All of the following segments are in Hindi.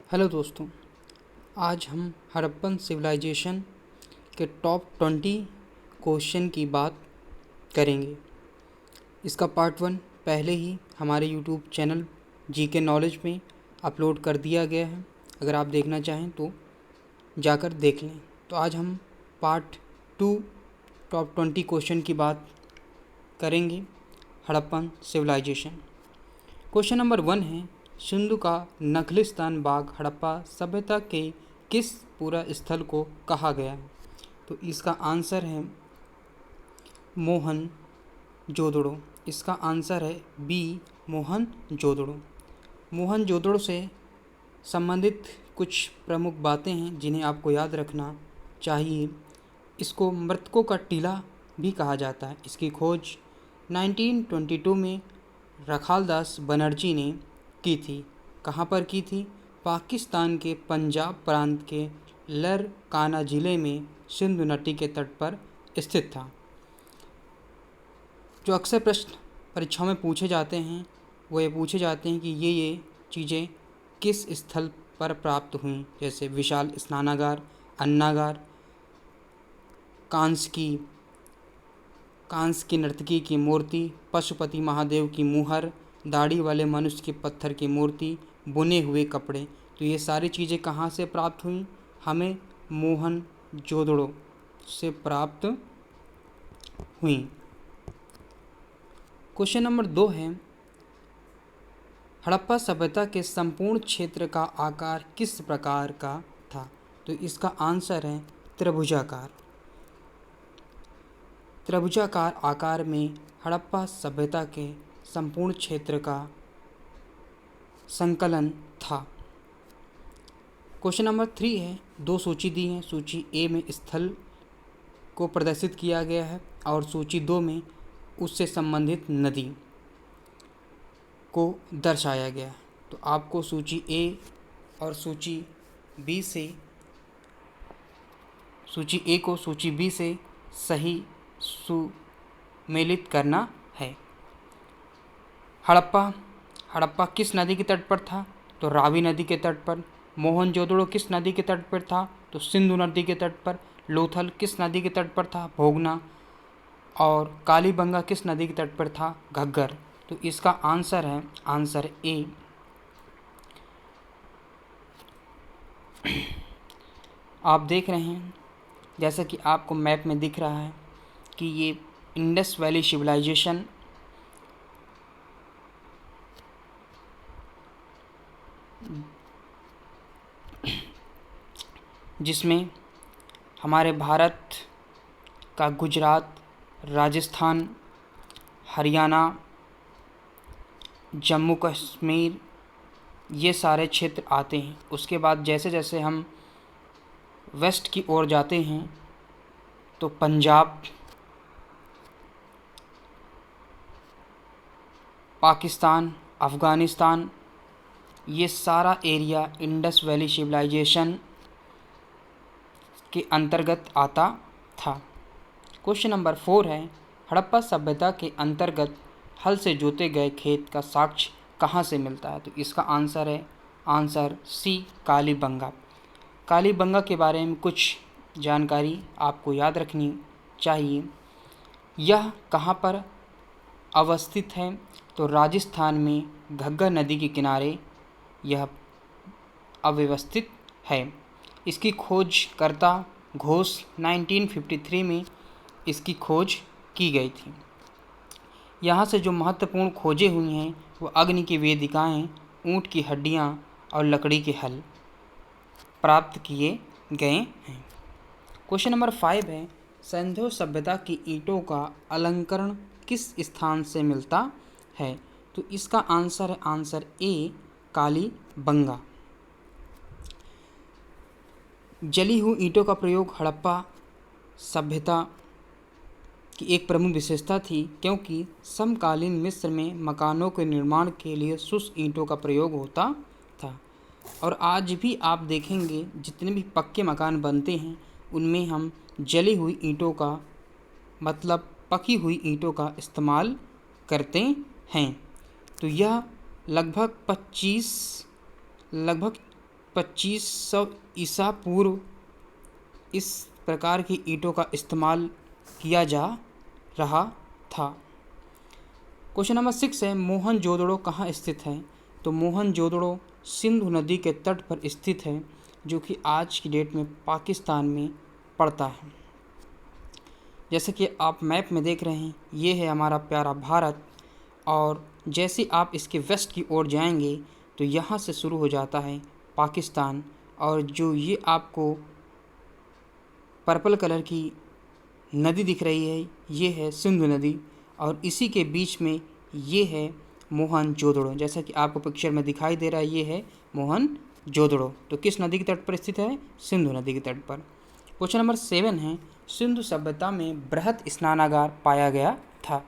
हेलो दोस्तों, आज हम हड़प्पन सिविलाइजेशन के टॉप 20 क्वेश्चन की बात करेंगे। इसका पार्ट 1 पहले ही हमारे यूट्यूब चैनल जीके नॉलेज में अपलोड कर दिया गया है। अगर आप देखना चाहें तो जाकर देख लें। तो आज हम पार्ट 2 टॉप 20 क्वेश्चन की बात करेंगे। हड़प्पन सिविलाइजेशन। क्वेश्चन नंबर 1 है, सिंधु का नखलिस्तान बाग हड़प्पा सभ्यता के किस पूरा स्थल को कहा गया है? तो इसका आंसर है मोहनजोदड़ो। इसका आंसर है बी, मोहनजोदड़ो। मोहनजोदड़ो से संबंधित कुछ प्रमुख बातें हैं जिन्हें आपको याद रखना चाहिए। इसको मृतकों का टीला भी कहा जाता है। इसकी खोज 1922 में रखालदास बनर्जी ने की थी। कहाँ पर की थी? पाकिस्तान के पंजाब प्रांत के लरकाना ज़िले में सिंधु नदी के तट पर स्थित था। जो अक्सर प्रश्न परीक्षाओं में पूछे जाते हैं वो ये पूछे जाते हैं कि ये चीज़ें किस स्थल पर प्राप्त हुई, जैसे विशाल स्नानागार, अन्नागार, कांस की नर्तकी की मूर्ति, पशुपति महादेव की मुहर, दाढ़ी वाले मनुष्य के पत्थर की मूर्ति, बुने हुए कपड़े। तो ये सारी चीज़ें कहाँ से प्राप्त हुई? हमें मोहनजोदड़ो से प्राप्त हुई। क्वेश्चन नंबर 2 है, हड़प्पा सभ्यता के संपूर्ण क्षेत्र का आकार किस प्रकार का था? तो इसका आंसर है त्रिभुजाकार। त्रिभुजाकार आकार में हड़प्पा सभ्यता के संपूर्ण क्षेत्र का संकलन था। क्वेश्चन नंबर 3 है, 2 सूची दी हैं। सूची ए में स्थल को प्रदर्शित किया गया है और सूची 2 में उससे संबंधित नदी को दर्शाया गया है। तो आपको सूची ए और सूची ए को सूची बी से सही सुमेलित करना है। हड़प्पा किस नदी के तट पर था? तो रावी नदी के तट पर। मोहनजोदड़ो किस नदी के तट पर था? तो सिंधु नदी के तट पर। लोथल किस नदी के तट पर था? भोगना। और कालीबंगा किस नदी के तट पर था? घग्गर। तो इसका आंसर है आंसर ए। आप देख रहे हैं जैसा कि आपको मैप में दिख रहा है कि ये इंडस वैली सिविलाइजेशन जिसमें हमारे भारत का गुजरात, राजस्थान, हरियाणा, जम्मू कश्मीर ये सारे क्षेत्र आते हैं। उसके बाद जैसे जैसे हम वेस्ट की ओर जाते हैं तो पंजाब, पाकिस्तान, अफ़गानिस्तान ये सारा एरिया इंडस वैली सिविलाइजेशन के अंतर्गत आता था। क्वेश्चन नंबर 4 है, हड़प्पा सभ्यता के अंतर्गत हल से जोते गए खेत का साक्ष्य कहाँ से मिलता है? तो इसका आंसर है आंसर सी, कालीबंगा। कालीबंगा के बारे में कुछ जानकारी आपको याद रखनी चाहिए। यह कहाँ पर अवस्थित है? तो राजस्थान में घग्गर नदी के किनारे यह अव्यवस्थित है। इसकी खोजकर्ता घोष 1953 में इसकी खोज की गई थी। यहाँ से जो महत्वपूर्ण खोजें हुई हैं वो अग्नि की वेदिकाएँ, ऊँट की हड्डियाँ और लकड़ी के हल प्राप्त किए गए हैं। क्वेश्चन नंबर 5 है, सिंधु सभ्यता की ईंटों का अलंकरण किस स्थान से मिलता है? तो इसका आंसर है आंसर ए, कालीबंगा। जली हुई ईंटों का प्रयोग हड़प्पा सभ्यता की एक प्रमुख विशेषता थी, क्योंकि समकालीन मिस्र में मकानों के निर्माण के लिए शुष्क ईंटों का प्रयोग होता था। और आज भी आप देखेंगे जितने भी पक्के मकान बनते हैं उनमें हम जली हुई ईंटों का मतलब पकी हुई ईंटों का इस्तेमाल करते हैं। तो यह लगभग 2500 ईसा पूर्व इस प्रकार की ईंटों का इस्तेमाल किया जा रहा था। क्वेश्चन नंबर 6 है, मोहनजोदड़ो कहाँ स्थित है? तो मोहनजोदड़ो सिंधु नदी के तट पर स्थित है, जो कि आज की डेट में पाकिस्तान में पड़ता है। जैसे कि आप मैप में देख रहे हैं, ये है हमारा प्यारा भारत, और जैसे आप इसके वेस्ट की ओर जाएंगे तो यहाँ से शुरू हो जाता है पाकिस्तान, और जो ये आपको पर्पल कलर की नदी दिख रही है, ये है सिंधु नदी, और इसी के बीच में ये है मोहनजोदड़ो। जैसा कि आपको पिक्चर में दिखाई दे रहा है, ये है मोहनजोदड़ो। तो किस नदी के तट पर स्थित है? सिंधु नदी के तट पर। क्वेश्चन नंबर 7 है, सिंधु सभ्यता में बृहद स्नानागार पाया गया था।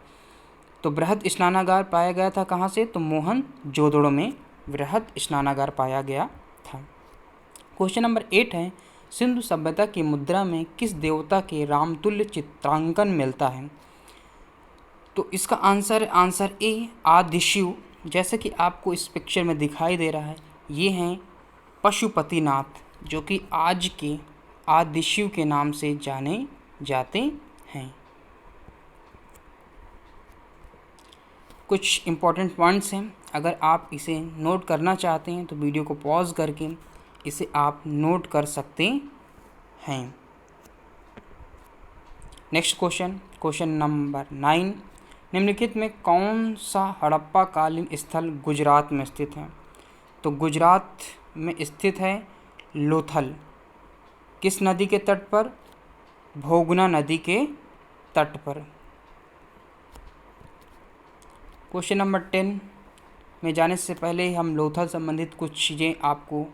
तो बृहद स्नानागार पाया गया था कहाँ से? तो मोहनजोदड़ो में बृहद स्नानागार पाया गया था। क्वेश्चन नंबर 8 है, सिंधु सभ्यता की मुद्रा में किस देवता के रामतुल्य चित्रांकन मिलता है? तो इसका आंसर ए आदिशिव। जैसे कि आपको इस पिक्चर में दिखाई दे रहा है, ये हैं पशुपतिनाथ, जो कि आज के आदिशिव के नाम से जाने जाते हैं। कुछ इम्पॉर्टेंट पॉइंट्स हैं, अगर आप इसे नोट करना चाहते हैं तो वीडियो को पॉज करके इसे आप नोट कर सकते हैं। नेक्स्ट क्वेश्चन नंबर 9, निम्नलिखित में कौन सा हड़प्पा कालीन स्थल गुजरात में स्थित है? तो गुजरात में स्थित है लोथल। किस नदी के तट पर? भोगना नदी के तट पर। क्वेश्चन नंबर 10 में जाने से पहले हम लोथल संबंधित कुछ चीज़ें आपको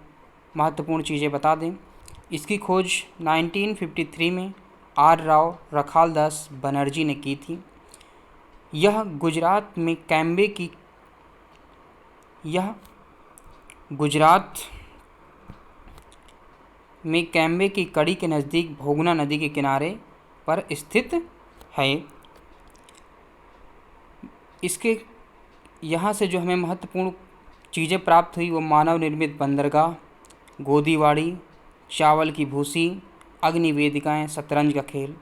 महत्वपूर्ण चीज़ें बता दें। इसकी खोज 1953 में आर राव रखालदास बनर्जी ने की थी। यह गुजरात में कैम्बे की कड़ी के नज़दीक भोगना नदी के किनारे पर स्थित है। इसके यहाँ से जो हमें महत्वपूर्ण चीज़ें प्राप्त हुई वो मानव निर्मित बंदरगाह, गोदीवाड़ी, चावल की भूसी, अग्नि वेदिकाएँ, शतरंज का खेल।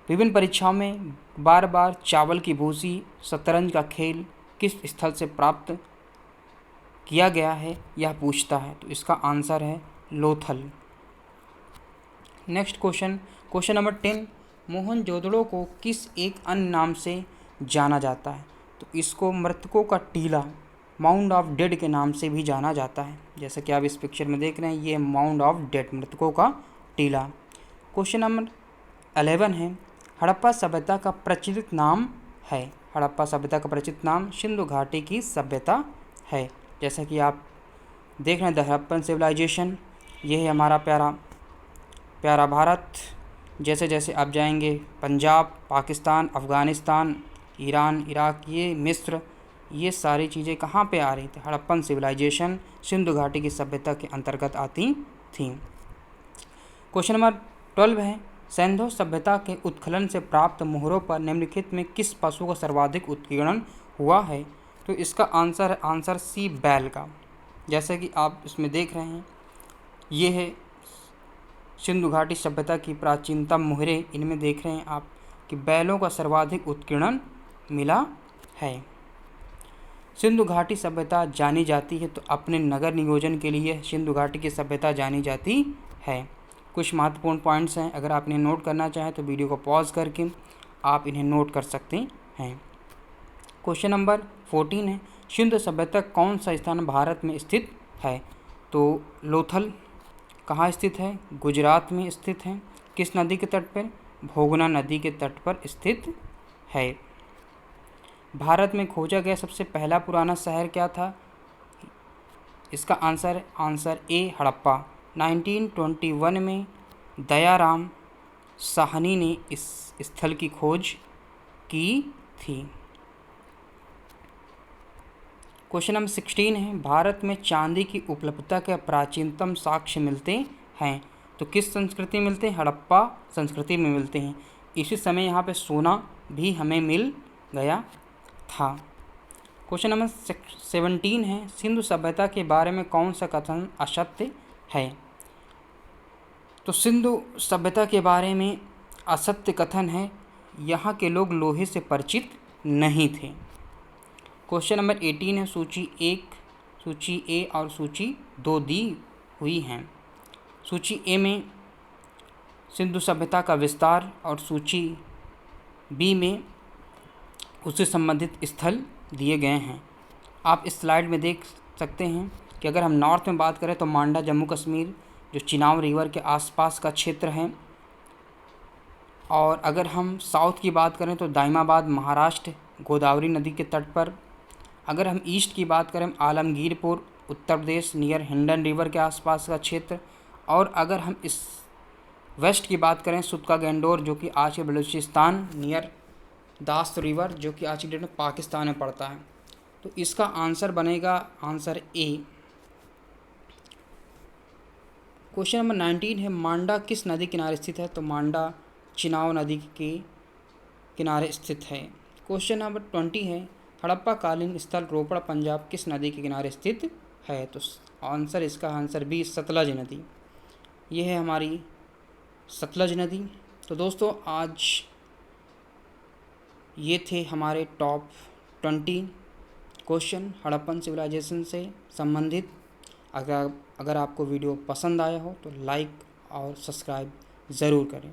विभिन्न परीक्षाओं में बार बार चावल की भूसी, शतरंज का खेल किस स्थल से प्राप्त किया गया है यह पूछता है, तो इसका आंसर है Lothal. Next question number 10, Mohenjodaro को किस एक अन्य नाम से जाना जाता है? तो इसको मृतकों का टीला, माउंड ऑफ डेड के नाम से भी जाना जाता है। जैसा कि आप इस पिक्चर में देख रहे हैं, ये माउंड ऑफ डेड, मृतकों का टीला। क्वेश्चन नंबर 11 है, हड़प्पा सभ्यता का प्रचलित नाम है? हड़प्पा सभ्यता का प्रचलित नाम सिंधु घाटी की सभ्यता है। जैसा कि आप देख रहे हैं, द हड़प्पन सिविलाइजेशन, ये है हमारा प्यारा भारत। जैसे जैसे आप जाएंगे, पंजाब, पाकिस्तान, अफ़गानिस्तान, ईरान, इराक, ये मिस्र, ये सारी चीज़ें कहाँ पे आ रही थी? हड़प्पन सिविलाइजेशन सिंधु घाटी की सभ्यता के अंतर्गत आती थी। क्वेश्चन नंबर 12 है, सिंधु सभ्यता के उत्खनन से प्राप्त मोहरों पर निम्नलिखित में किस पशु का सर्वाधिक उत्कीर्णन हुआ है? तो इसका आंसर सी, बैल का। जैसे कि आप इसमें देख रहे हैं, ये है सिंधु घाटी सभ्यता की प्राचीनतम मोहरें। इनमें देख रहे हैं आप कि बैलों का सर्वाधिक उत्कीर्णन मिला है। सिंधु घाटी सभ्यता जानी जाती है तो अपने नगर नियोजन के लिए सिंधु घाटी की सभ्यता जानी जाती है। कुछ महत्वपूर्ण पॉइंट्स हैं, अगर आप इन्हें नोट करना चाहें तो वीडियो को पॉज करके आप इन्हें नोट कर सकते हैं। क्वेश्चन नंबर 14 है, सिंधु सभ्यता कौन सा स्थान भारत में स्थित है? तो लोथल कहाँ स्थित है? गुजरात में स्थित है। किस नदी के तट पर? भोगना नदी के तट पर स्थित है। भारत में खोजा गया सबसे पहला पुराना शहर क्या था? इसका आंसर ए, हड़प्पा। 1921 में दयाराम साहनी ने इस स्थल की खोज की थी। क्वेश्चन नंबर 16 है, भारत में चांदी की उपलब्धता के प्राचीनतम साक्ष्य मिलते हैं? तो किस संस्कृति में मिलते हैं? हड़प्पा संस्कृति में मिलते हैं। इसी समय यहाँ पे सोना भी हमें मिल गया था। क्वेश्चन नंबर 17 है, सिंधु सभ्यता के बारे में कौन सा कथन असत्य है? तो सिंधु सभ्यता के बारे में असत्य कथन है, यहाँ के लोग लोहे से परिचित नहीं थे। क्वेश्चन नंबर 18 है, सूची 1, सूची ए और सूची 2 दी हुई हैं। सूची ए में सिंधु सभ्यता का विस्तार और सूची बी में उससे संबंधित स्थल दिए गए हैं। आप इस स्लाइड में देख सकते हैं कि अगर हम नॉर्थ में बात करें तो मांडा जम्मू कश्मीर जो चिनाब रिवर के आसपास का क्षेत्र है, और अगर हम साउथ की बात करें तो दाइमाबाद महाराष्ट्र गोदावरी नदी के तट पर। अगर हम ईस्ट की बात करें आलमगीरपुर उत्तर प्रदेश नियर हिंडन रिवर के आसपास का क्षेत्र। और अगर हम इस वेस्ट की बात करें सुतका गैंडोर जो कि आज के बलूचिस्तान नियर दास्त रिवर जो कि आज की डेट में पाकिस्तान में पड़ता है। तो इसका आंसर बनेगा आंसर ए। क्वेश्चन नंबर 19 है, मांडा किस नदी किनारे स्थित है? तो मांडा चिनाब नदी के किनारे स्थित है। क्वेश्चन नंबर 20 है, हड़प्पा कालीन स्थल रोपड़ पंजाब किस नदी के किनारे स्थित है? तो आंसर इसका आंसर बी सतलज नदी। ये है हमारी सतलज नदी। तो दोस्तों आज ये थे हमारे टॉप 20 क्वेश्चन हड़प्पन सिविलाइजेशन से संबंधित। अगर आपको वीडियो पसंद आया हो तो लाइक और सब्सक्राइब ज़रूर करें।